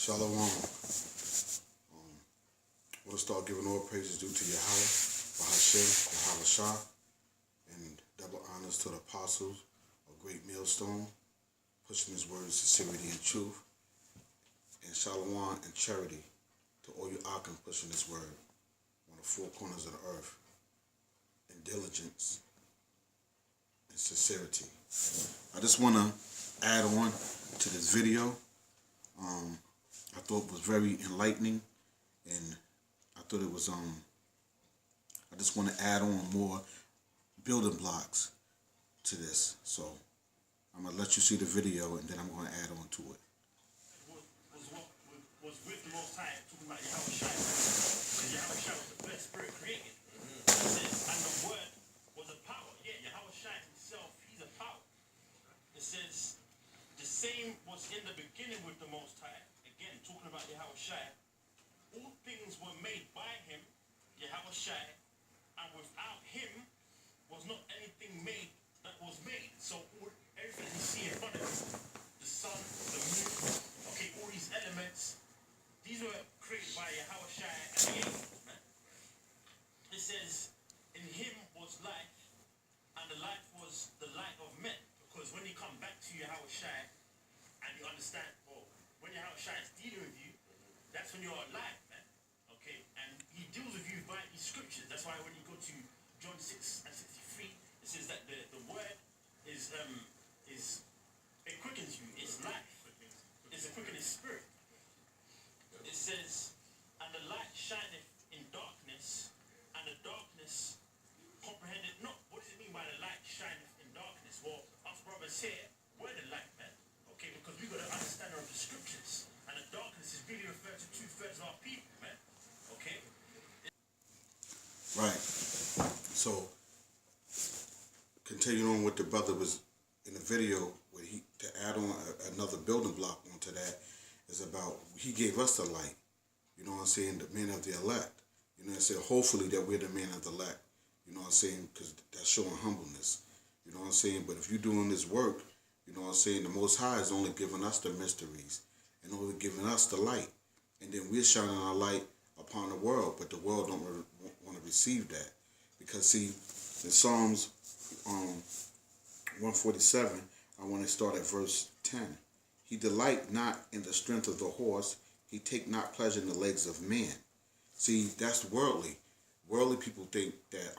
Shalom. I want to start giving all praises due to Yahweh, Bahashem, Yahweh Shah, and double honors to the apostles of Great Millstone, pushing his word in sincerity and truth, and Shalom and charity to all you Akim pushing his word on the four corners of the earth in diligence and sincerity. I just want to add on to this video. I thought it was very enlightening, and I thought it was I just want to add on more building blocks to this. So I'm gonna let you see the video, and then I'm gonna add on to it. Was with the Most High, talking about Yahweh Shai. Yahweh Shai was the first spirit created. It says, and the word was a power. Yeah, Yahweh Shai himself, he's a power. It says, the same was in the beginning with the Most High. Again, talking about Yahweh Shai. All things were made by him, Yahweh Shai, and without him was not anything made that was made. So everything you see in front of you, the sun, the moon, okay, all these elements, these were created by Yahweh Shai and the angels, man. It says, in him was life, and the life was the light of men. Because when you come back to Yahweh Shai, and you understand, well, when Yahweh Shai is dealing with you, that's when you're alive, man. Okay, and he deals with you by these scriptures. That's why when you go to John 6 and 63, it says that the word is it quickens you, it's life. It's a quickening spirit. It says, and the light shineth in darkness, and the darkness comprehended not. What does it mean by the light shineth in darkness? Well, us brothers here, we're the light, man. Okay, because we got to understand of the scriptures. And the darkness is really referred to 2/3 of our people, man. Okay? Right. So, continuing on with the brother was in the video, where he, to add on another building block onto that, is about he gave us the light. You know what I'm saying? The men of the elect. You know what I'm saying? Hopefully that we're the men of the elect. You know what I'm saying? Because that's showing humbleness. You know what I'm saying? But if you're doing this work, you know what I'm saying, the Most High is only giving us the mysteries and only giving us the light. And then we're shining our light upon the world, but the world don't want to receive that. Because see, in Psalms 147, I want to start at verse 10. He delight not in the strength of the horse, he take not pleasure in the legs of men. See, that's worldly. Worldly people think that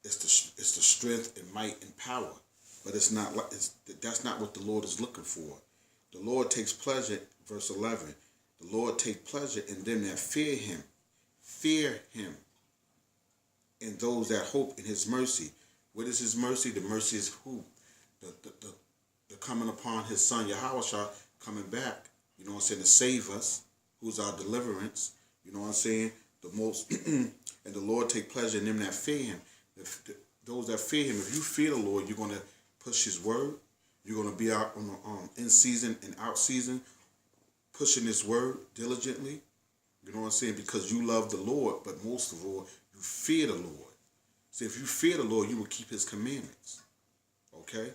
it's the strength and might and power. But it's not. That's not what the Lord is looking for. The Lord takes pleasure, verse 11. The Lord takes pleasure in them that fear him. Fear him. And those that hope in his mercy. What is his mercy? The mercy is who? The coming upon his son, Yahweh Shah, coming back. You know what I'm saying? To save us. Who's our deliverance. You know what I'm saying? The most, and the Lord take pleasure in them that fear him. Those that fear him, if you fear the Lord, you're going to push his word. You're going to be out on the in season and out season, pushing his word diligently. You know what I'm saying? Because you love the Lord, but most of all, you fear the Lord. See, if you fear the Lord, you will keep his commandments. Okay?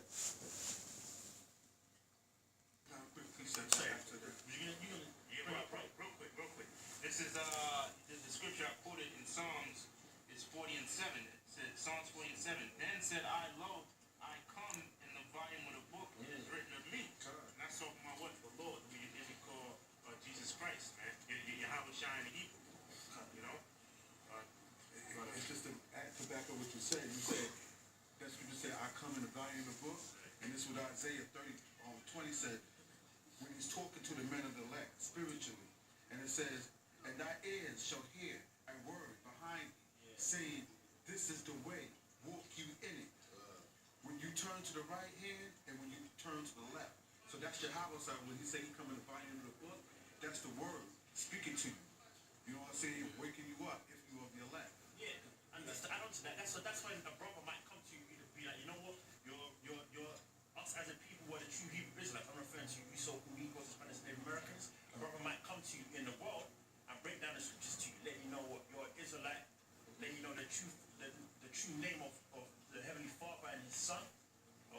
Real quick. This is the scripture I quoted in Psalms is 40 and 7. It said, Psalms 40 and 7. Then said I, lo, I come in the volume of the book. It is written of me. And that's talking about what? The Lord, who you call Jesus Christ, man. Yahweh Shai in the Hebrew. You know? It's just to back up what you said. You said, that's what you said, I come in the volume of the book. And this is what Isaiah 20 said, when he's talking to the men of the elect, spiritually. And it says, and thy ears shall hear a word behind thee, saying, this is the way, walk you in it. When you turn to the right hand, and when you turn to the left. So that's Yahweh side. When he say he come in the volume of the book, that's the word speaking to you. You know what I'm saying? Waking you up if you are the elect. Yeah, and just to add on to that, that's when a brother might come to you and be like, you know what, you're us as a people, we're the true Hebrew Israelites. I'm referring to you, so-called Negroes, Spanish, Native Americans. A brother might come to you in the world and break down the scriptures to you, letting you know what you're an Israelite, letting you know the truth, the true name of the Heavenly Father and his Son.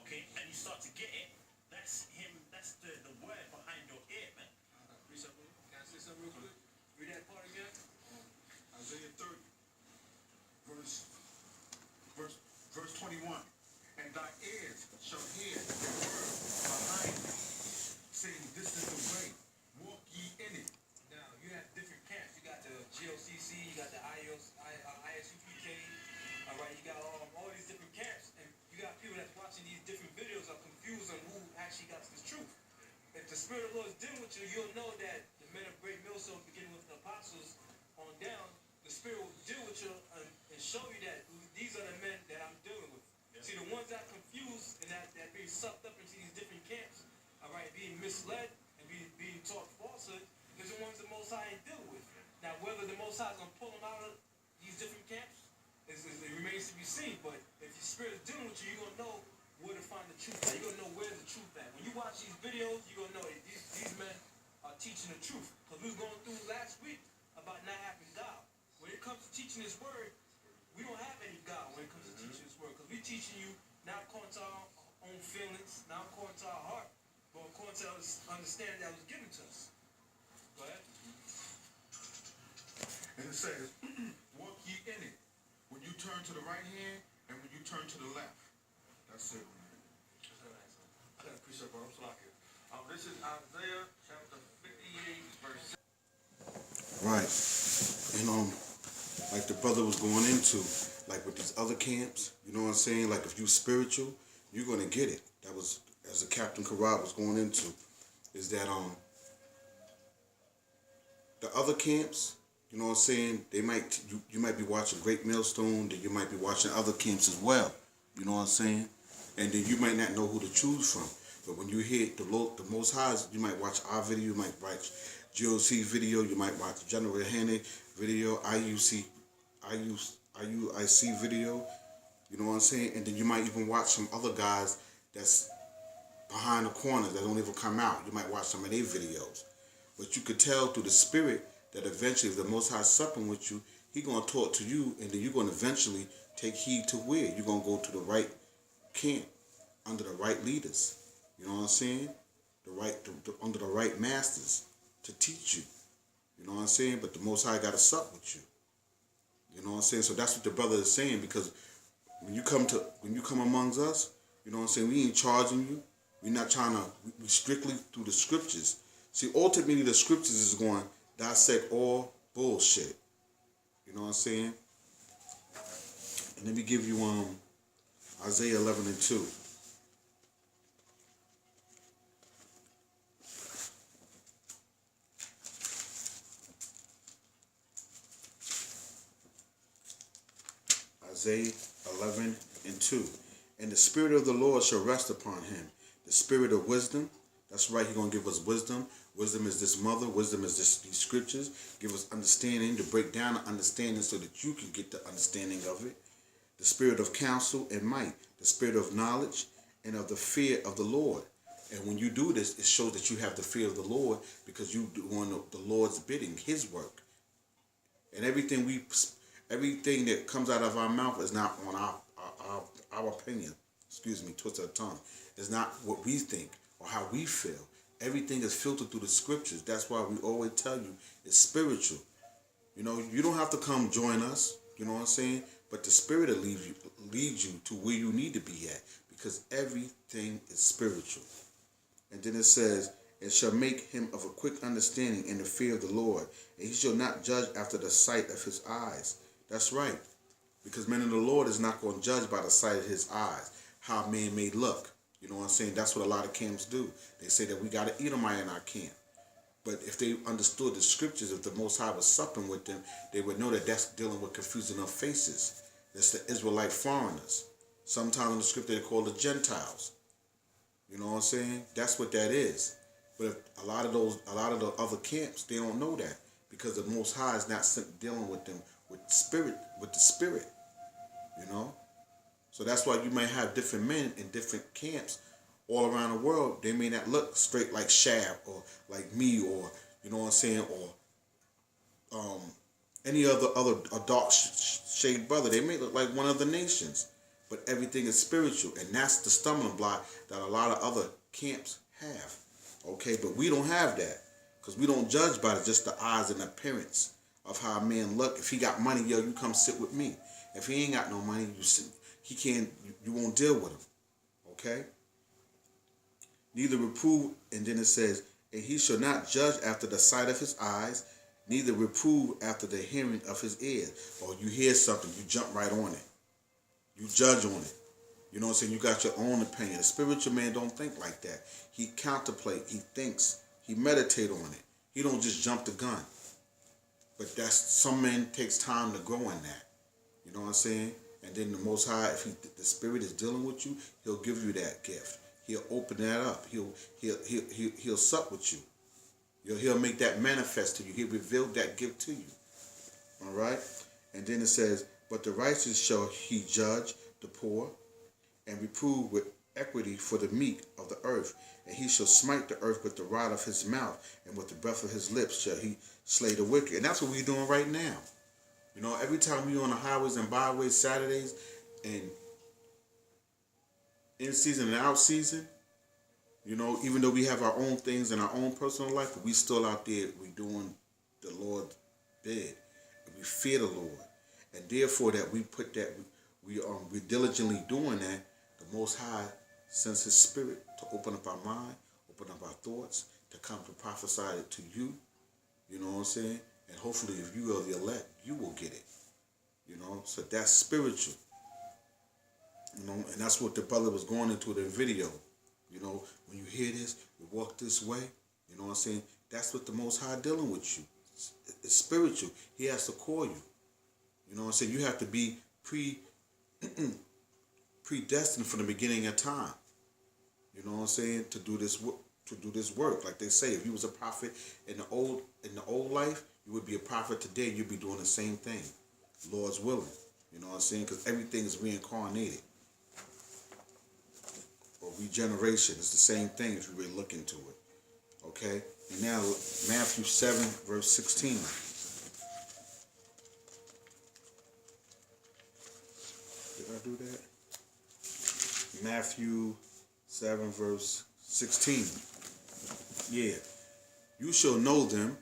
Okay, and you start to get it. That's him. That's the word behind your ear, man. Spirit of the Lord is dealing with you, you'll know that the men of great millstone, beginning with the apostles on down, the Spirit will deal with you and show you that these are the men that I'm dealing with. Yeah. See, the ones that are confused and that being sucked up into these different camps, all right, being misled and being taught falsehood, is the ones the Most High ain't dealing with. Now, whether the Most High is going to pull them out of these different camps, it remains to be seen. But if your Spirit is dealing with you, you're going to know where to find the truth at. You're going to know where's the truth at. When you watch these videos, you're going to know that these men are teaching the truth. Because we was going through last week about not having God. When it comes to teaching His word, we don't have any God when it comes to teaching His word. Because we're teaching you not according to our own feelings, not according to our heart, but according to our understanding that was given to us. Go ahead. And it says, walk ye in it. When you turn to the right hand and when you turn to the left. That's it. I appreciate it, bro. I'm Salakia. This is Isaiah chapter 58, verse 6. Right. And like the brother was going into, like with these other camps, you know what I'm saying? Like if you spiritual, you're gonna get it. That was, as the Captain Karab was going into, is that the other camps, you know what I'm saying, they might you might be watching Great Millstone, then you might be watching other camps as well. You know what I'm saying? And then you might not know who to choose from. But when you hear the Most Highs, you might watch our video, you might watch GOC video, you might watch General Haney video, IUIC video, you know what I'm saying? And then you might even watch some other guys that's behind the corners that don't even come out. You might watch some of their videos. But you could tell through the Spirit that eventually if the Most High is supping with you, He going to talk to you, and then you're going to eventually take heed to where you're going to go to the right camp under the right leaders. You know what I'm saying? Under the right masters to teach you. You know what I'm saying? But the Most High got to sup with you. You know what I'm saying? So that's what the brother is saying, because when you come amongst us, you know what I'm saying, we ain't charging you. We're not trying to, we strictly through the scriptures. See, ultimately the scriptures is going to dissect all bullshit. You know what I'm saying? And let me give you Isaiah 11:2. Isaiah 11:2. And the Spirit of the Lord shall rest upon him. The Spirit of wisdom. That's right, He's going to give us wisdom. Wisdom is this mother. Wisdom is these scriptures. Give us understanding, to break down the understanding so that you can get the understanding of it. The Spirit of counsel and might. The Spirit of knowledge and of the fear of the Lord. And when you do this, it shows that you have the fear of the Lord, because you doing the Lord's bidding, His work. And everything that comes out of our mouth is not on our opinion. Excuse me, twist of the tongue. It's not what we think or how we feel. Everything is filtered through the scriptures. That's why we always tell you it's spiritual. You know, you don't have to come join us. You know what I'm saying? But the Spirit will lead you to where you need to be at, because everything is spiritual. And then it says, "And shall make him of a quick understanding in the fear of the Lord, and he shall not judge after the sight of his eyes." That's right. Because man of the Lord is not going to judge by the sight of his eyes, how a man may look. You know what I'm saying? That's what a lot of camps do. They say that we got to eat them in our camp. But if they understood the scriptures, if the Most High was supping with them, they would know that that's dealing with confusing of faces. That's the Israelite foreigners. Sometimes in the scripture they call the Gentiles. You know what I'm saying? That's what that is. But if a lot of the other camps, they don't know that, because the Most High is not dealing with them with the Spirit. You know? So that's why you may have different men in different camps all around the world. They may not look straight like Shab or like me, or, you know what I'm saying, or any other dark shade brother. They may look like one of the nations, but everything is spiritual, and that's the stumbling block that a lot of other camps have. Okay, but we don't have that, because we don't judge by just the eyes and appearance of how a man look. If he got money, yo, you come sit with me. If he ain't got no money, you won't deal with him. Okay? Neither reprove, and then it says, "And he shall not judge after the sight of his eyes, neither reprove after the hearing of his ears." Or you hear something, you jump right on it. You judge on it. You know what I'm saying? You got your own opinion. A spiritual man don't think like that. He contemplate, he thinks, he meditate on it. He don't just jump the gun. But that's, some men takes time to grow in that. You know what I'm saying? And then the Most High, if the Spirit is dealing with you, He'll give you that gift. He'll open that up. He'll sup with you. He'll make that manifest to you. He'll reveal that gift to you. All right? And then it says, but the righteous shall He judge the poor and reprove with equity for the meek of the earth. And He shall smite the earth with the rod of His mouth, and with the breath of His lips shall He slay the wicked. And that's what we're doing right now. You know, every time we're on the highways and byways, Saturdays, and in season and out season, you know, even though we have our own things in our own personal life, but we still out there, we doing the Lord's bid. We fear the Lord. And therefore that we put that, we're diligently doing that, the Most High sends His Spirit to open up our mind, open up our thoughts, to come to prophesy it to you. You know what I'm saying? And hopefully if you are the elect, you will get it. You know, so that's spiritual. You know, and that's what the brother was going into the video. You know, when you hear this, you walk this way, you know what I'm saying? That's what the Most High dealing with you. It's spiritual. He has to call you. You know what I'm saying? You have to be predestined from the beginning of time. You know what I'm saying? To do this work. Like they say, if you was a prophet in the old life, you would be a prophet today. You'd be doing the same thing, Lord's willing. You know what I'm saying? Because everything is reincarnated or regeneration. It's the same thing if you really look into it. Okay? And now Matthew 7, verse 16. Did I do that? Matthew 7, verse 16. Yeah. You shall know them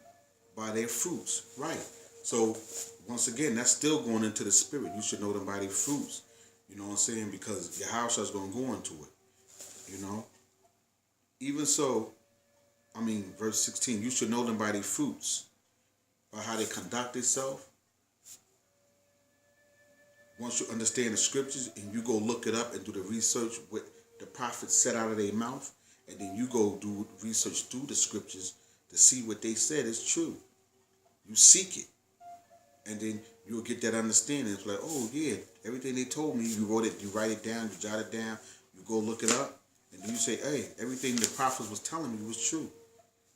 by their fruits. Right. So, once again, that's still going into the spirit. You should know them by their fruits. You know what I'm saying? Because Yahushua is going to go into it. You know? Even so, verse 16, you should know them by their fruits. By how they conduct themselves. Once you understand the scriptures and you go look it up and do the research what the prophets said out of their mouth, and then you go do research through the scriptures to see what they said is true. You seek it. And then you'll get that understanding. It's like, oh yeah, everything they told me, you wrote it, you write it down, you jot it down, you go look it up, and then you say, hey, everything the prophets was telling me was true.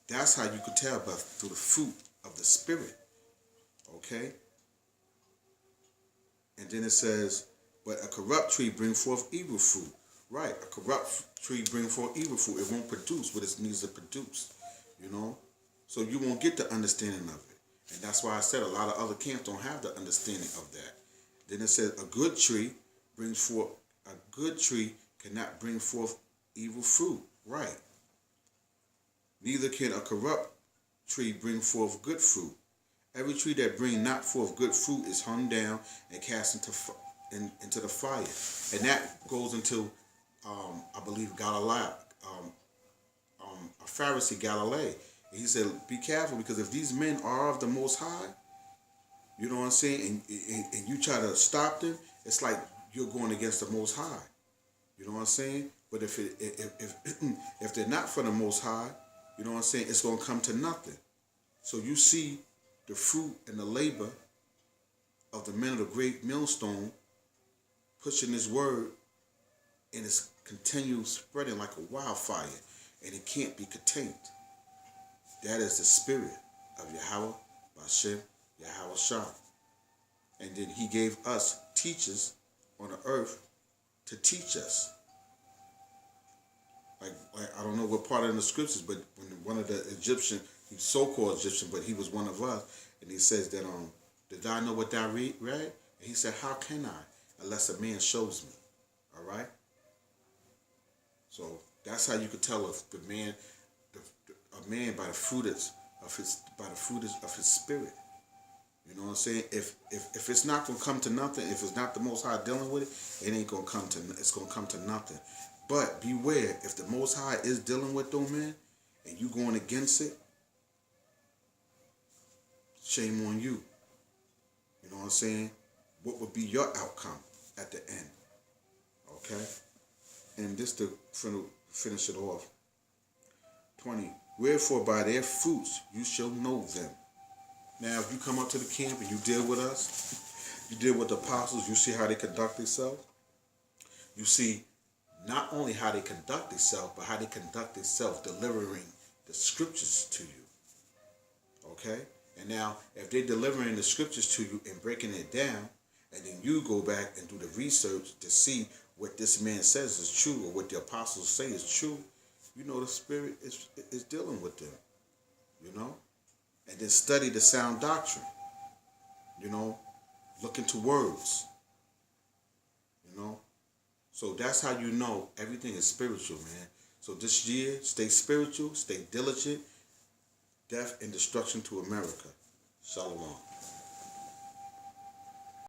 That's how you could tell by through the fruit of the spirit. Okay? And then it says, but a corrupt tree bring forth evil fruit. Right, a corrupt tree bring forth evil fruit. It won't produce what it needs to produce. You know? So you won't get the understanding of it. And that's why I said a lot of other camps don't have the understanding of that. Then it says a good tree cannot bring forth evil fruit. Right. Neither can a corrupt tree bring forth good fruit. Every tree that bring not forth good fruit is hung down and cast into the fire. And that goes into, I believe, Galilee, a Pharisee, Galilee. He said, be careful, because if these men are of the Most High, you know what I'm saying, and you try to stop them, it's like you're going against the Most High. You know what I'm saying? But if they're not for the Most High, you know what I'm saying, it's going to come to nothing. So you see the fruit and the labor of the men of the great millstone pushing this word, and it's continues spreading like a wildfire, and it can't be contained. That is the spirit of Yahweh, Bashem, Yahweh Shah. And then he gave us teachers on the earth to teach us. Like I don't know what part of the scriptures, but when one of the Egyptian, he's so-called Egyptian, but he was one of us, and he says that, did I know what thou read? And he said, how can I, unless a man shows me? All right? So that's how you could tell if the man, a man by the fruit of his spirit. You know what I'm saying? If it's not gonna come to nothing, if it's not the Most High dealing with it, it ain't gonna come to. It's gonna come to nothing. But beware, if the Most High is dealing with them men, and you going against it, shame on you. You know what I'm saying? What would be your outcome at the end? Okay? And just to finish it off. 20. Wherefore by their fruits you shall know them. Now, if you come up to the camp and you deal with us, you deal with the apostles, you see how they conduct themselves. You see not only how they conduct themselves, but how they conduct themselves delivering the scriptures to you. Okay? And now, if they're delivering the scriptures to you and breaking it down, and then you go back and do the research to see what this man says is true or what the apostles say is true, you know the Spirit is dealing with them, you know? And then study the sound doctrine, you know? Look into words, you know? So that's how you know everything is spiritual, man. So this year, stay spiritual, stay diligent. Death and destruction to America. Shalom.